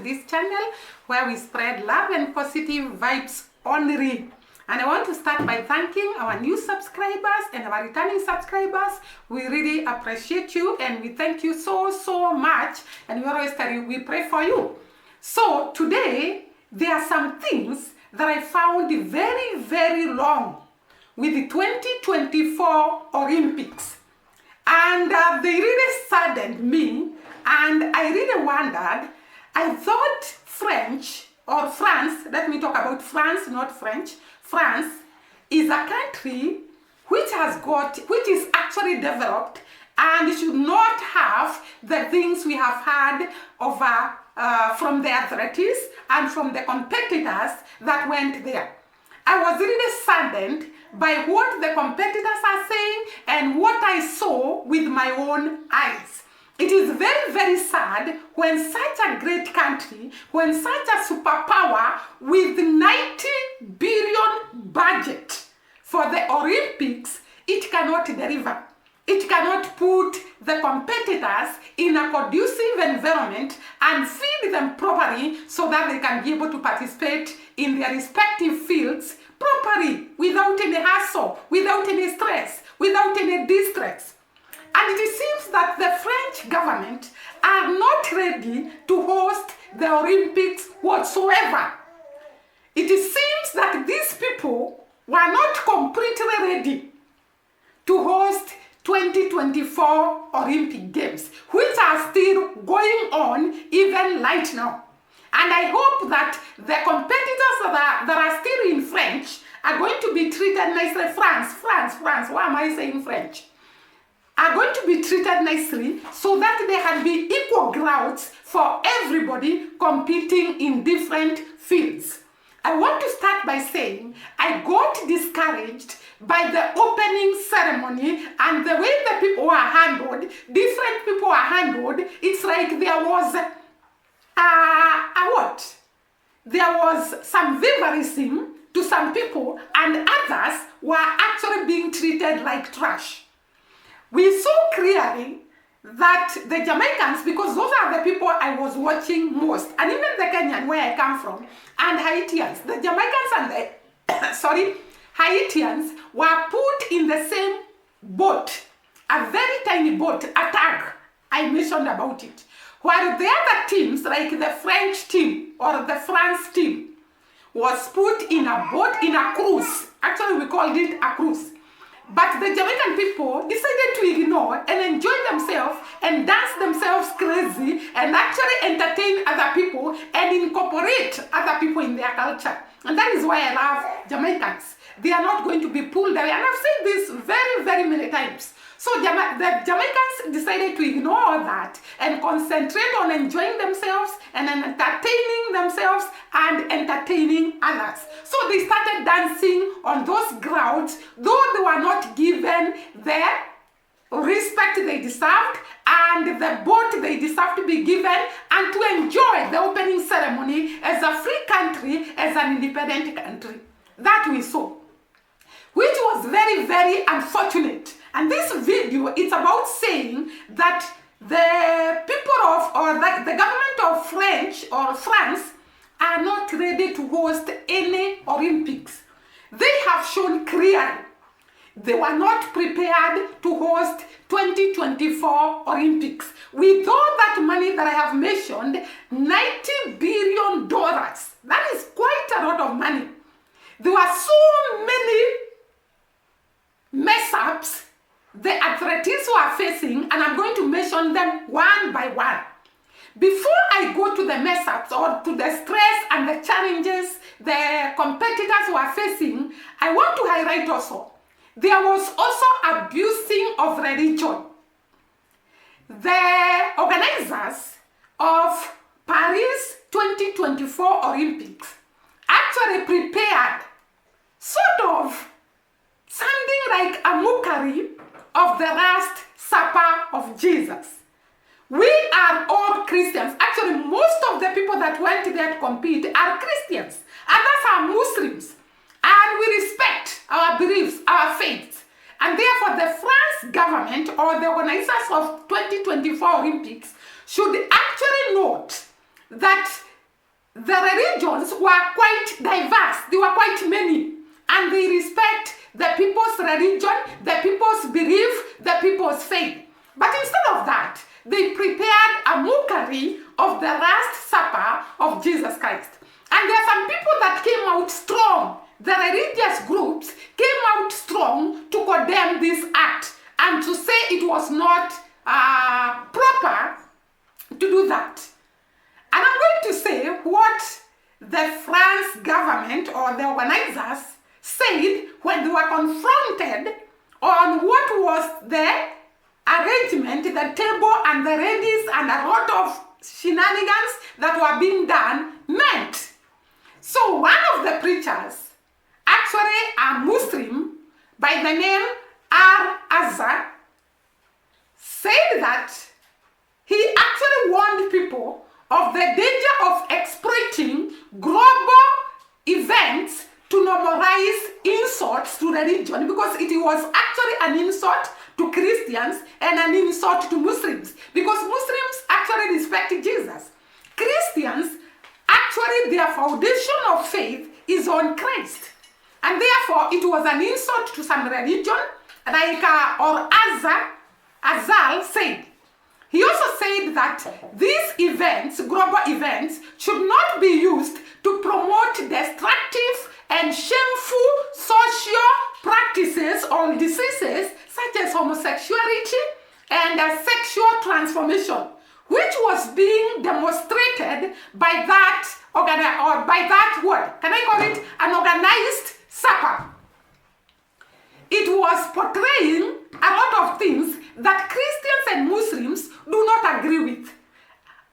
this channel where we spread love and positive vibes only. And I want to start by thanking our new subscribers and our returning subscribers. We really appreciate you and we thank you so much. And we always tell you, we pray for you. So today, there are some things that I found very long with the 2024 Olympics. And they really saddened me. And I really wondered, I thought France, let me talk about France, not French. France is a country which is actually developed and should not have the things we have had over from the athletes and from the competitors that went there. I was really saddened by what the competitors are saying and what I saw with my own eyes. It is very sad when such a great country, when such a superpower with 90 billion budget for the Olympics, it cannot deliver. It cannot put the competitors in a conducive environment and feed them properly so that they can be able to participate in their respective fields properly, without any hassle, without any stress, without any distress. And it seems that the French government are not ready to host the Olympics whatsoever. It seems that these people were not completely ready to host 2024 Olympic Games, which are still going on even right now. And I hope that the competitors that are still in French are going to be treated nicely. France, why am I saying French? Are going to be treated nicely so that there can be equal grounds for everybody competing in different fields. I want to start by saying I got discouraged by the opening ceremony and the way the people were handled, different people were handled. It's like there was There was some favorism to some people and others were actually being treated like trash. We saw clearly that the Jamaicans, because those are the people I was watching most, and even the Kenyan where I come from, and Haitians, the Jamaicans and the Haitians were put in the same boat, a very tiny boat, a tug. I mentioned about it. While the other teams, like the French team or the France team, was put in a boat, in a cruise. Actually, we called it a cruise. But the Jamaican people decided to ignore and enjoy themselves and dance themselves crazy and actually entertain other people and incorporate other people in their culture. And that is why I love Jamaicans. They are not going to be pulled away. And I've said this very many times. So the Jamaicans decided to ignore all that and concentrate on enjoying themselves and entertaining themselves and entertaining others. So they started dancing on those grounds, though they were not given the respect they deserved and the boat they deserve to be given, and to enjoy the opening ceremony as a free country, as an independent country. That we saw, which was very unfortunate. And this video is about saying that the people the government of France are not ready to host any Olympics. They have shown clearly they were not prepared to host 2024 Olympics. With all that money that I have mentioned, $90 billion, that is quite a lot of money. There were so many mess-ups the athletes were facing, and I'm going to mention them one by one. Before I go to the mess-ups or to the stress and the challenges the competitors were facing, I want to highlight also, there was also abusing of religion. The organizers of Paris 2024 Olympics actually prepared sort of something like a mockery of the Last Supper of Jesus. We are all Christians. Actually, most of the people that went there to compete are Christians. Others are Muslims. And we respect our beliefs, our faiths. And therefore, the France government or the organizers of 2024 Olympics should actually note that the religions were quite diverse. They were quite many. And they respect the people's religion, the people's belief, the people's faith. But instead of that, they prepared a mockery of the Last Supper of Jesus Christ. And there are some people that came out strong. The religious groups came out strong to condemn this act and to say it was not proper to do that. And I'm going to say what the France government or the organizers said when they were confronted on what was the arrangement, the table and the ladies and a lot of shenanigans that were being done meant. So one of the preachers, actually a Muslim by the name Al-Azhar, said that he actually warned people of the danger of exploiting global events to normalize insults to religion, because it was actually an insult to Christians and an insult to Muslims, because Muslims actually respect Jesus. Christians, actually their foundation of faith is on Christ, and therefore it was an insult to some religion, like Azal said. He also said that these events, global events, should not be used to promote destructive and shameful social practices or diseases such as homosexuality and sexual transformation, which was being demonstrated by that word. Can I call it an organized supper? It was portraying a lot of things that Christians and Muslims do not agree with.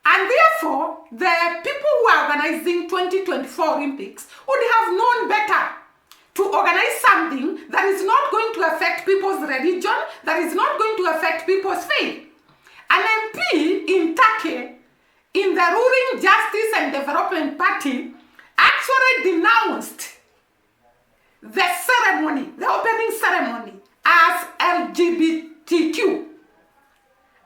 And therefore, the people who are organizing 2024 Olympics would have known better to organize something that is not going to affect people's religion, that is not going to affect people's faith. An MP in Turkey, in the ruling Justice and Development Party, actually denounced the ceremony, the opening ceremony, as LGBTQ,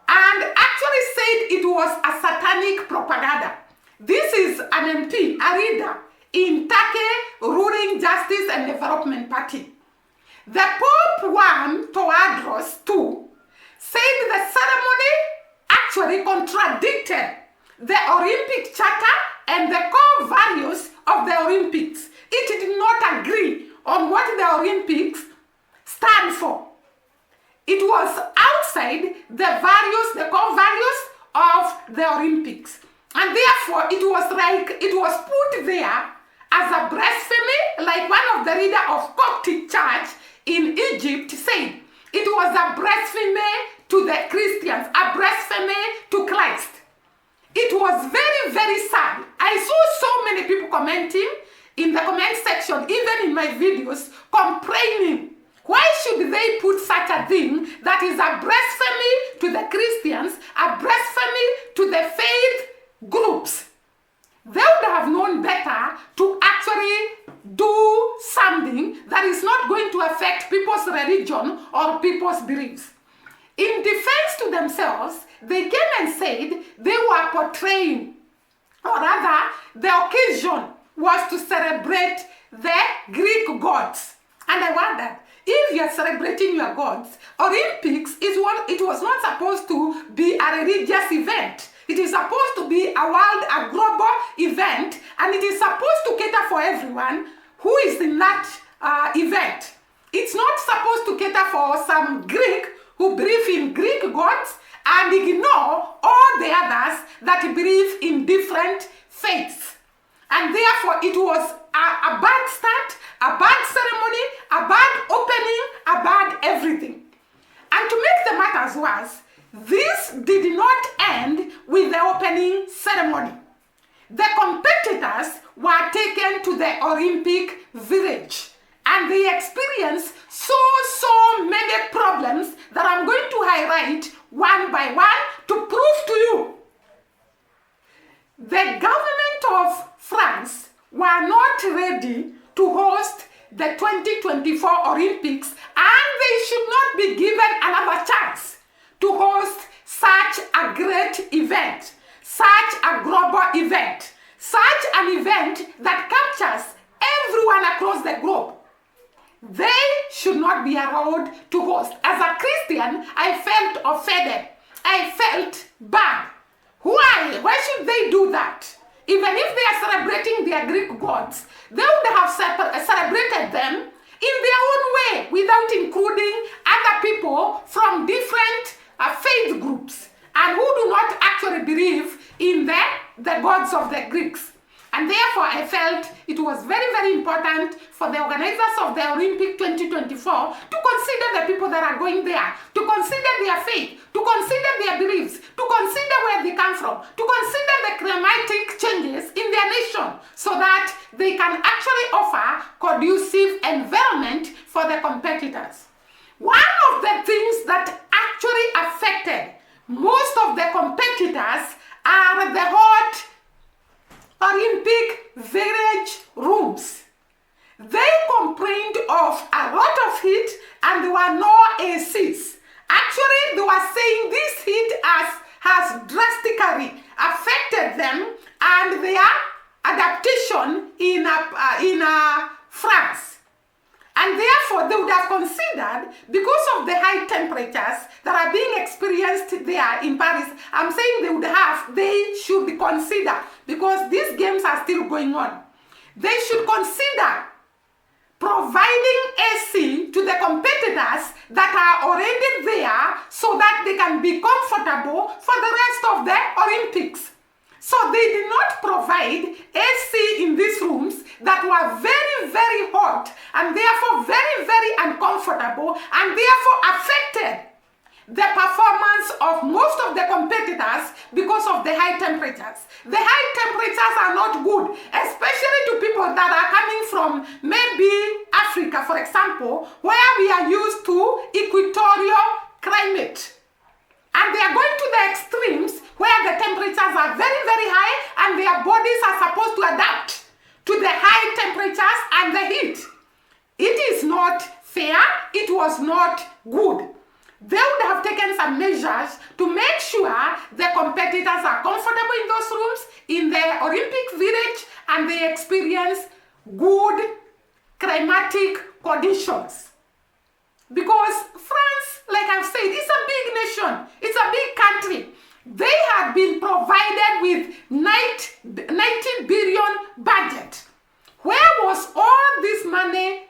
and actually said it was a satanic propaganda. This is an MP, a leader in Turkey ruling Justice and Development Party. The Pope Tewodros II said the ceremony actually contradicted the Olympic Charter and the core values of the Olympics. It did not agree on what the Olympics stand for. It was outside the values, the core values of the Olympics. And therefore, it was put there as a blasphemy, like one of the leaders of Coptic church in Egypt said. It was a blasphemy to the Christians, a blasphemy to Christ. It was very, very sad. I saw so many people commenting in the comment section, even in my videos, complaining. Why should they put such a thing that is a blasphemy to the Christians, a blasphemy to the faith groups? They would have known better to actually do something that is not going to affect people's religion or people's beliefs. In defense to themselves, they came and said they were portraying, or rather, the occasion was to celebrate the Greek gods. And I wondered, if you are celebrating your gods, Olympics it was not supposed to be a religious event. It is supposed to be a global event, and it is supposed to cater for everyone who is in that event. It's not supposed to cater for some Greek who believe in Greek gods and ignore all the others that believe in different faiths. And therefore, it was a bad start, a bad ceremony, a bad opening, a bad everything. And to make the matters worse, this did not end with the opening ceremony. The competitors were taken to the Olympic village, and they experienced so many problems that I'm going to highlight one by one to prove to you. The government of France were not ready to host the 2024 Olympics, and they should not be given another chance to host such a great event, such a global event, such an event that captures everyone across the globe, they should not be allowed to host. As a Christian, I felt offended. I felt bad. Why? Why should they do that? Even if they are celebrating their Greek gods, they would have celebrated them in their own way without including other people from different faith groups and who do not actually believe in the gods of the Greeks. And therefore, I felt it was very, very important for the organizers of the Olympic 2024 to consider the people that are going there, to consider their faith, to consider their beliefs, to consider where they come from, to consider the climatic changes in their nation so that they can actually offer conducive environment for the competitors. One of the things that actually affected most of the competitors are the hot Olympic village rooms. They complained of a lot of heat and there were no ACs. Actually, they were saying this heat has drastically affected them and their adaptation in France. And therefore, they would have considered, because of the high temperatures that are being experienced there in Paris, I'm saying they should consider, because these games are still going on, they should consider providing AC to the competitors that are already there so that they can be comfortable for the rest of the Olympics. So they did not provide AC in these rooms that were very, very hot and therefore very, very uncomfortable and therefore affected the performance of most of the competitors because of the high temperatures. The high temperatures are not good, especially to people that are coming from maybe Africa, for example, where we are used to equatorial climate. And they are going to the extremes where the temperatures are very, very high and their bodies are supposed to adapt to the high temperatures and the heat. It is not fair. It was not good. They would have taken some measures to make sure the competitors are comfortable in those rooms, in the Olympic village, and they experience good climatic conditions. Because France, like I've said, is a big nation. It's a big country. They had been provided with 90 billion budget. Where was all this money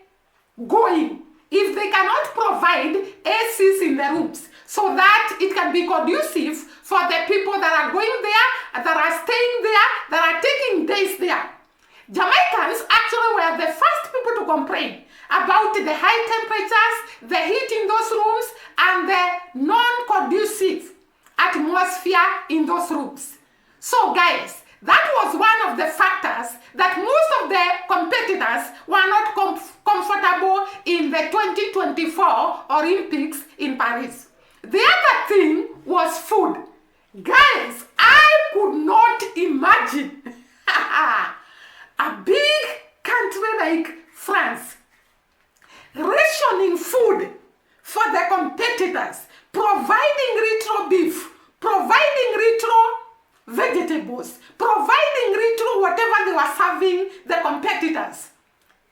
going if they cannot provide ACs in the rooms so that it can be conducive for the people that are going there, that are staying there, that are taking days there? Jamaicans actually were the first people to complain about the high temperatures, the heat in those rooms, and the non-conducive atmosphere in those rooms. So guys, that was one of the factors that most of the competitors were not comfortable in the 2024 Olympics in Paris. The other thing was food. Guys, I could not imagine a big country like France rationing food for the competitors, providing retro beef, providing retro vegetables, providing retro whatever they were serving the competitors.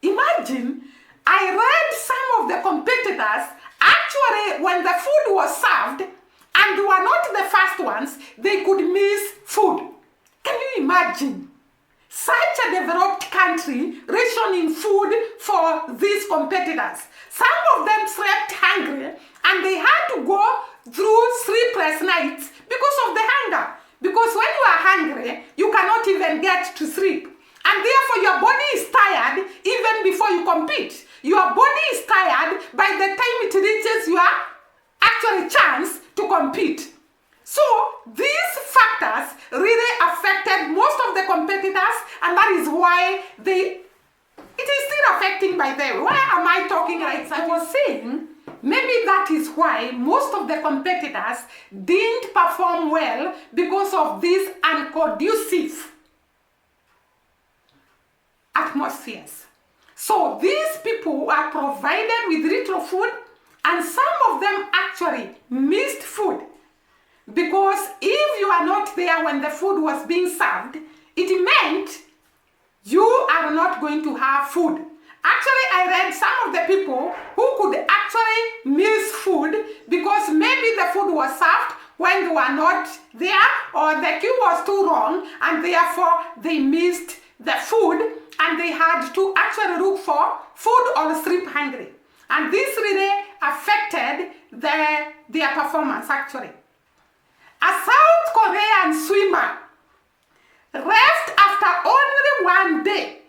Imagine, I read some of the competitors, actually when the food was served, and they were not the first ones, they could miss food. Can you imagine? Such a developed country rationing food for these competitors. Some of them slept hungry and they had to go through sleepless nights because of the hunger. Because when you are hungry, you cannot even get to sleep. And therefore your body is tired even before you compete. Your body is tired by the time it reaches your actual chance to compete. So these factors really affected most of the competitors, and that is why it is still affecting by them. Why am I talking like that? I was saying, maybe that is why most of the competitors didn't perform well because of these unconducive atmospheres. So these people were provided with retro food, and some of them actually missed food. Because if you are not there when the food was being served, it meant you are not going to have food. Actually, I read some of the people who could actually miss food because maybe the food was served when they were not there, or the queue was too long, and therefore they missed the food and they had to actually look for food or sleep hungry. And this really affected their performance actually. A South Korean swimmer left after only one day,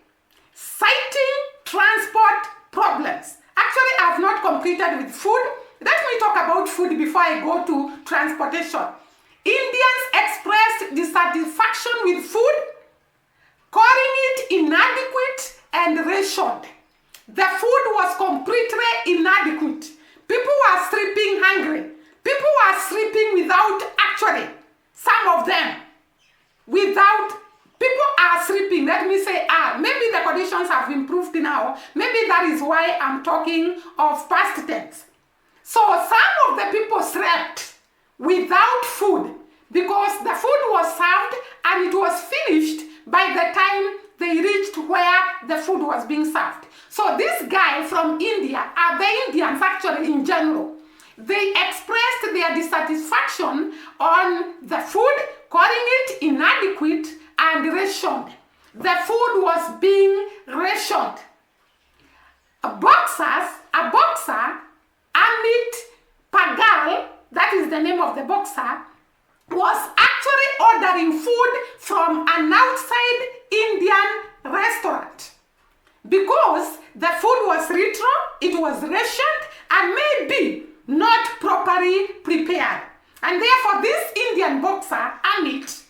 citing transport problems. Actually, I have not completed with food. Let me talk about food before I go to transportation. Indians expressed dissatisfaction with food, calling it inadequate and rationed. The food was completely inadequate. People were sleeping hungry. People were sleeping without actually, some of them, without, people are sleeping, let me say are. Maybe the conditions have improved now. Maybe that is why I'm talking of past tense. So some of the people slept without food because the food was served and it was finished by the time they reached where the food was being served. So this guy from India, the Indians actually in general, they expressed their dissatisfaction on the food, calling it inadequate and rationed. The food was being rationed. A boxer, Amit Pagal, that is the name of the boxer, was actually ordering food from an outside Indian restaurant because the food was retro, it was rationed, and maybe not properly prepared. And therefore this Indian boxer, Amit,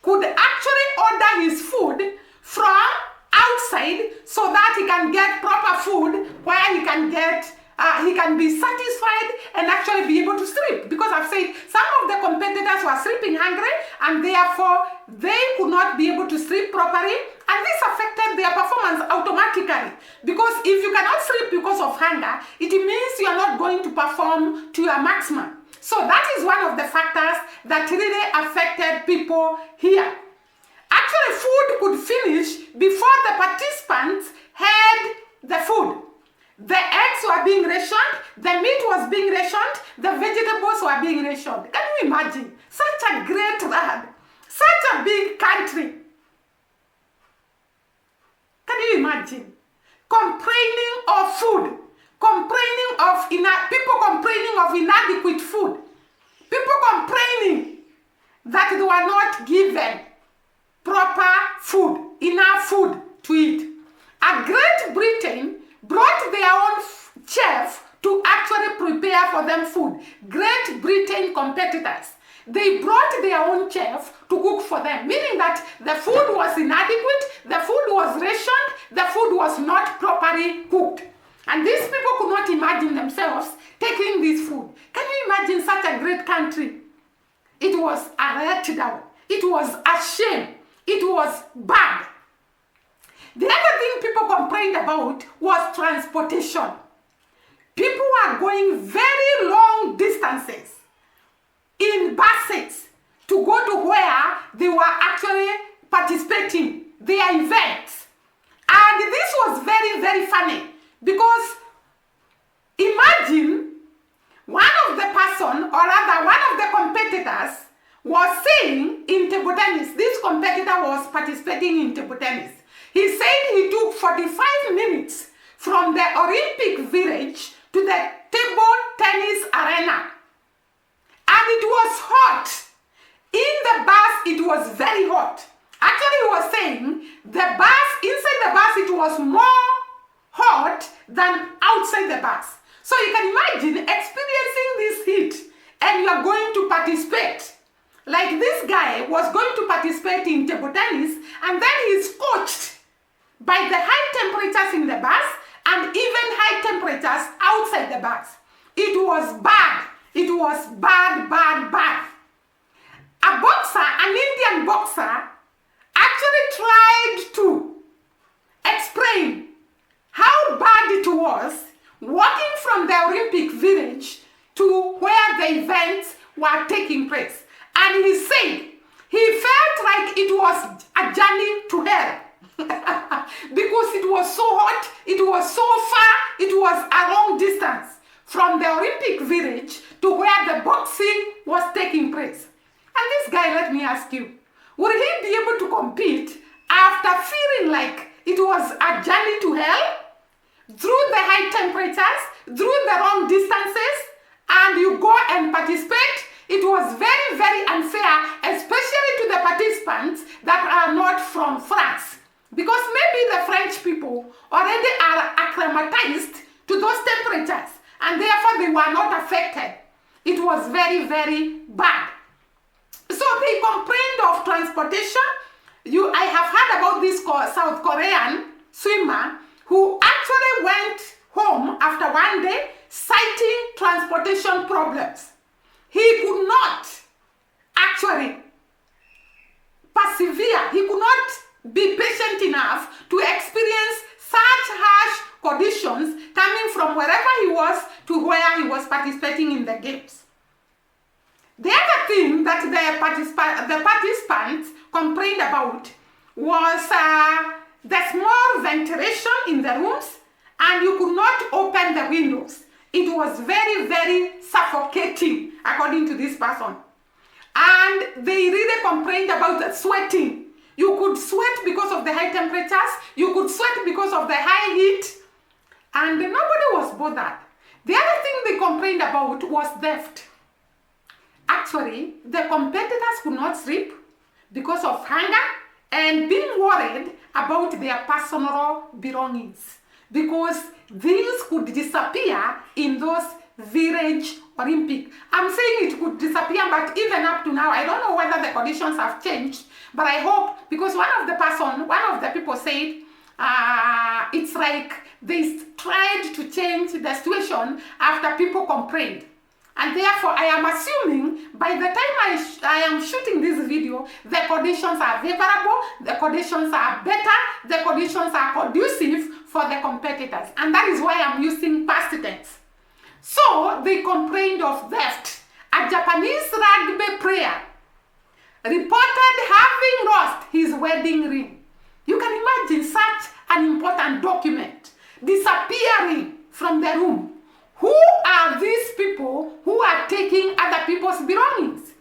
could actually order his food from outside so that he can get proper food where he can get he can be satisfied and actually be able to sleep. Because I've said some of the competitors were sleeping hungry and therefore they could not be able to sleep properly, and this affected their performance automatically. Because if you cannot sleep because of hunger, it means you are not going to perform to your maximum. So that is one of the factors that really affected people here. Actually, food could finish before the participants had the food. The eggs were being rationed, the meat was being rationed, the vegetables were being rationed. Can you imagine? Such a great land, such a big country. Can you imagine? Complaining of food, people complaining of inadequate food, people complaining that they were not given proper food, enough food to eat. A Great Britain brought their own chef to actually prepare for them food. Great Britain competitors, they brought their own chef to cook for them, meaning that the food was inadequate, the food was rationed, the food was not properly cooked. And these people could not imagine themselves taking this food. Can you imagine such a great country? It was a letdown. It was a shame. It was bad. The other thing people complained about was transportation. People were going very long distances in buses to go to where they were actually participating, their events. And this was very, very funny because imagine one of the competitors was saying in table tennis, this competitor was participating in table tennis. He said he took 45 minutes from the Olympic Village to the table tennis arena. And it was hot. In the bus, it was very hot. Actually, he was saying inside the bus, it was more hot than outside the bus. So you can imagine experiencing this heat and you are going to participate. Like this guy was going to participate in table tennis and then he's coached by the high temperatures in the bus and even high temperatures outside the bus. It was bad. It was bad, bad, bad. A boxer, an Indian boxer, actually tried to explain how bad it was walking from the Olympic Village to where the events were taking place. And he said He felt like it was a journey to hell. Because it was so hot, it was so far, it was a long distance from the Olympic village to where the boxing was taking place. And this guy, let me ask you, would he be able to compete after feeling like it was a journey to hell? Through the high temperatures, through the long distances, and you go and participate? It was very, very unfair, especially to the participants that are not from France. Because maybe the French people already are acclimatized to those temperatures, and therefore they were not affected. It was very, very bad. So they complained of transportation. I have heard about this South Korean swimmer who actually went home after one day citing transportation problems. He could not actually persevere. He could not be patient enough to experience such harsh conditions coming from wherever he was to where he was participating in the games. The other thing that the participants complained about was the small ventilation in the rooms, and you could not open the windows. It was very, very suffocating, according to this person. And they really complained about the sweating. You could sweat because of the high temperatures. You could sweat because of the high heat. And nobody was bothered. The other thing they complained about was theft. Actually, the competitors could not sleep because of hunger and being worried about their personal belongings, because things could disappear in those village Olympic. I'm saying it could disappear, but even up to now, I don't know whether the conditions have changed, but I hope, because one of the people said, it's like they tried to change the situation after people complained. And therefore, I am assuming by the time I am shooting this video, the conditions are favorable, the conditions are better, the conditions are conducive for the competitors. And that is why I'm using past tense. So, they complained of theft. A Japanese rugby player reported having lost his wedding ring. You can imagine such an important document disappearing from the room. Who are these people who are taking other people's belongings?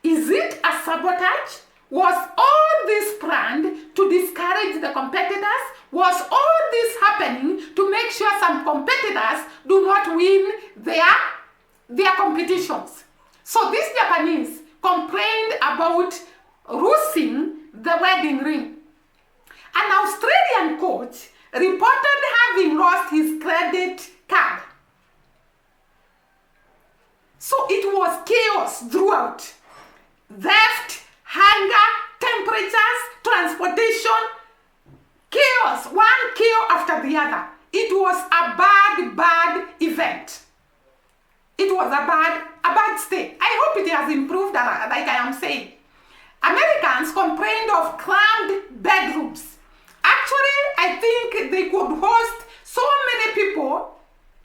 Is it a sabotage? Was all this planned to discourage the competitors? Was all this happening to make sure some competitors do not win their competitions? So these Japanese complained about losing the wedding ring. An Australian coach reported having lost his credit card. So it was chaos throughout. Theft, hunger, temperatures, transportation, chaos, one chaos after the other. It was a bad event. It was a bad state. I hope it has improved, like I am saying. Americans complained of crammed bedrooms. Actually, I think they could host so many people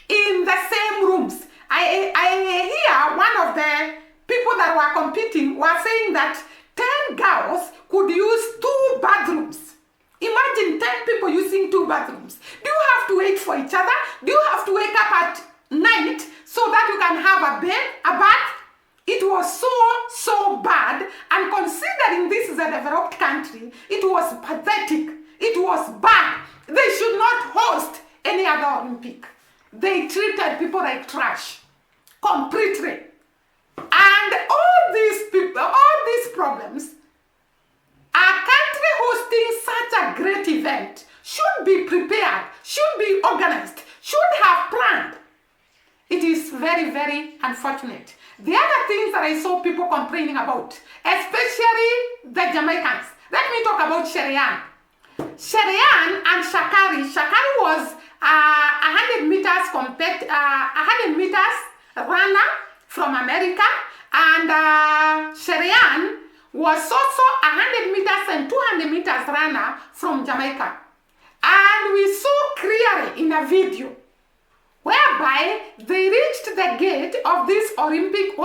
in the same rooms. I hear one of the people that were competing were saying that 10 girls could use 2 bathrooms. Imagine 10 people using 2 bathrooms. Do you have to wait for each other? Do you have to wake up at night so that you can have a bath? It was so bad, and considering this is a developed country, it was pathetic. It was bad. They should not host any other Olympic. They treated people like trash, completely. And all these people, all these problems, a country hosting such a great event should be prepared, should be organized, should have planned. It is very, very unfortunate. The other things that I saw people complaining about, especially the Jamaicans. Let me talk about Sherian. Sherian and Shakari. Shakari was 100 meters runner from America, and Sherian was also 100 meters and 200 meters runner from Jamaica. And we saw clearly in a video whereby they reached the gate of this Olympic,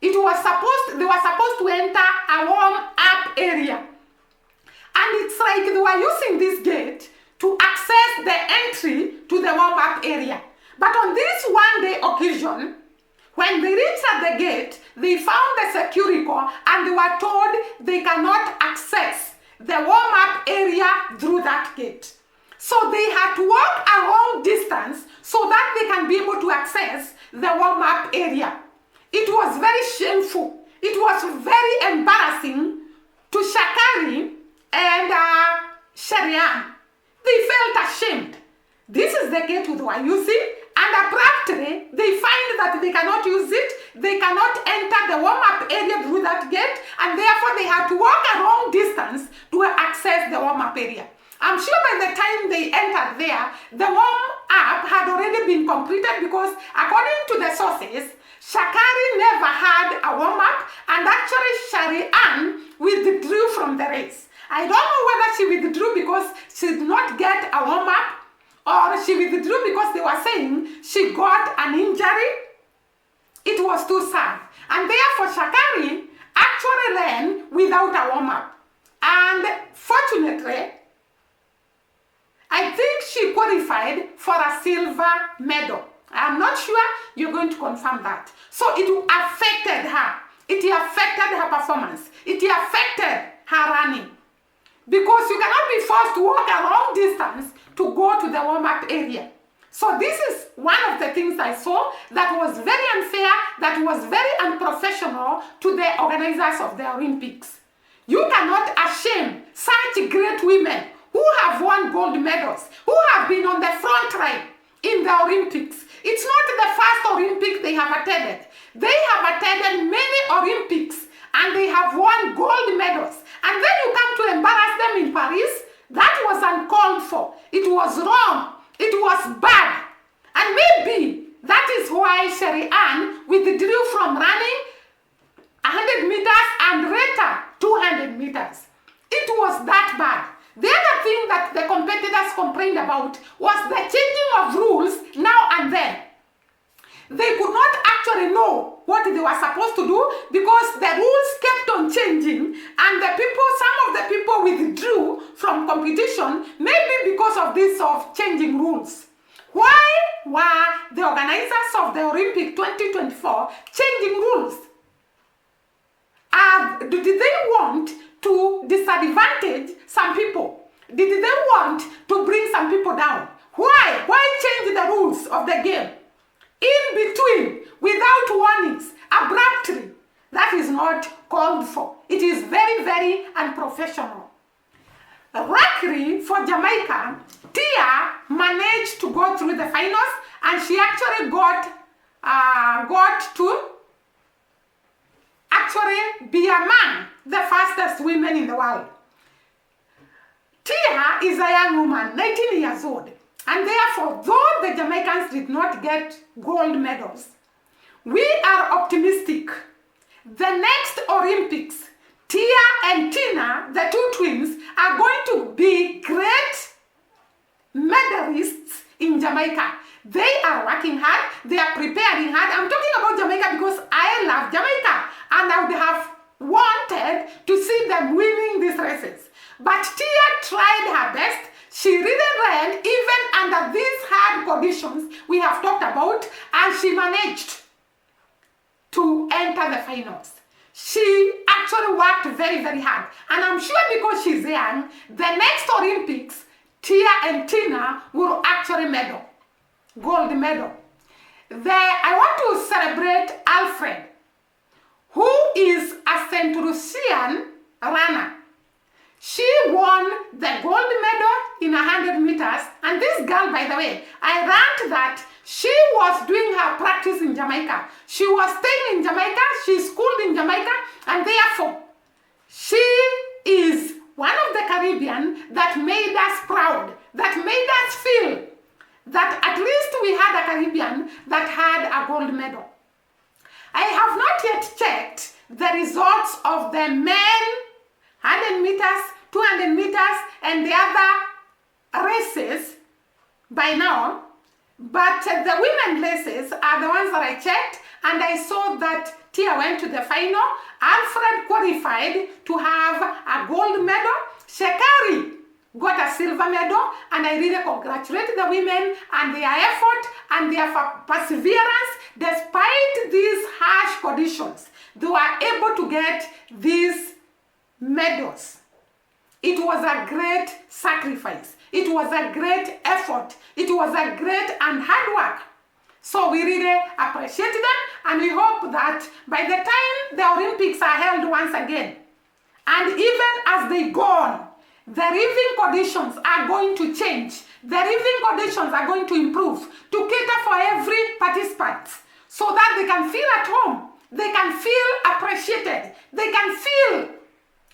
They were supposed to enter a warm-up area. And it's like they were using this gate to access the entry to the warm-up area. But on this one-day occasion, when they reached at the gate, they found the security and they were told they cannot access the warm-up area through that gate. So they had to walk a long distance so that they can be able to access the warm-up area. It was very shameful. It was very embarrassing to Shakari and Sharian. They felt ashamed. This is the gate they were using, and abruptly they find that they cannot use it. They cannot enter the warm-up area through that gate, and therefore they had to walk a long distance to access the warm-up area. I'm sure by the time they entered there, the warm-up had already been completed because according to the sources, Shakari never had a warm-up, and actually Sharian withdrew from the race. I don't know whether she withdrew because she did not get a warm-up, or she withdrew because they were saying she got an injury. It was too sad. And therefore Shakari actually ran without a warm-up. And fortunately, I think she qualified for a silver medal. I'm not sure, you're going to confirm that. So it affected her. It affected her performance. It affected her running. Because you cannot be forced to walk a long distance to go to the warm-up area. So this is one of the things I saw that was very unfair, that was very unprofessional to the organizers of the Olympics. You cannot shame such great women who have won gold medals, who have been on the front line in the Olympics. It's not the first Olympic they have attended. They have attended many Olympics and they have won gold medals. And then you come to embarrass them in Paris. That was uncalled for. It was wrong. It was bad. And maybe that is why Sharian withdrew from running 100 meters and later 200 meters. It was that bad. The other thing that the competitors complained about was the changing of rules now and then. They could not actually know what they were supposed to do because the rules kept on changing and some of the people withdrew from competition, maybe because of this of changing rules. Why were the organizers of the Olympic 2024 changing rules? Did they want to disadvantage some people? Did they want to bring some people down? Why? Why change the rules of the game? In between, without warnings, abruptly. That is not called for. It is very, very unprofessional. Luckily for Jamaica, Tia managed to go through the finals and she actually got to actually be among the fastest women in the world. Tia is a young woman, 19 years old. And therefore, though the Jamaicans did not get gold medals, we are optimistic. The next Olympics, Tia and Tina, the two twins, are going to be great medalists in Jamaica. They are working hard. They are preparing hard. I'm talking about Jamaica because I love Jamaica. And I would have wanted to see them winning these races. But Tia tried her best. She really ran even under these hard conditions we have talked about, and she managed to enter the finals. She actually worked very, very hard. And I'm sure because she's young, the next Olympics, Tia and Tina will actually medal, gold medal. I want to celebrate Alfred, who is a St. Lucian runner. She won the gold medal in 100 meters. And this girl, by the way, I learned that she was doing her practice in Jamaica. She was staying in Jamaica, she schooled in Jamaica, and therefore, she is one of the Caribbean that made us proud, that made us feel that at least we had a Caribbean that had a gold medal. I have not yet checked the results of the men 100 meters, 200 meters, and the other races by now. But the women races are the ones that I checked, and I saw that Tia went to the final. Alfred qualified to have a gold medal. Shekari got a silver medal, and I really congratulate the women and their effort and their perseverance. Despite these harsh conditions, they were able to get these medals. It was a great sacrifice. It was a great effort. It was a great and hard work. So we really appreciate them, and we hope that by the time the Olympics are held once again, and even as they go on, the living conditions are going to change. The living conditions are going to improve to cater for every participant so that they can feel at home, they can feel appreciated, they can feel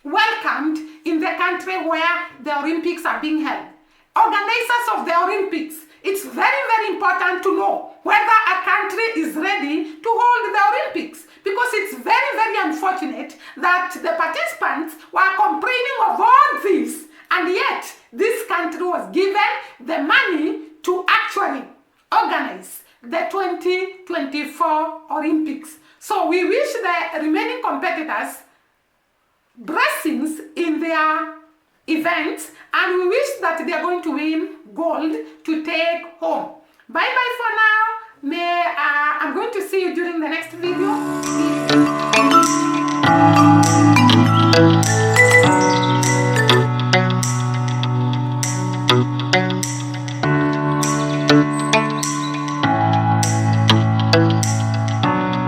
welcomed in the country where the Olympics are being held. Organizers of the Olympics, it's very, very important to know whether a country is ready to hold the Olympics, because it's very, very unfortunate that the participants were complaining of all this, and yet this country was given the money to actually organize the 2024 Olympics. So we wish the remaining competitors blessings in their events, and we wish that they are going to win gold to take home.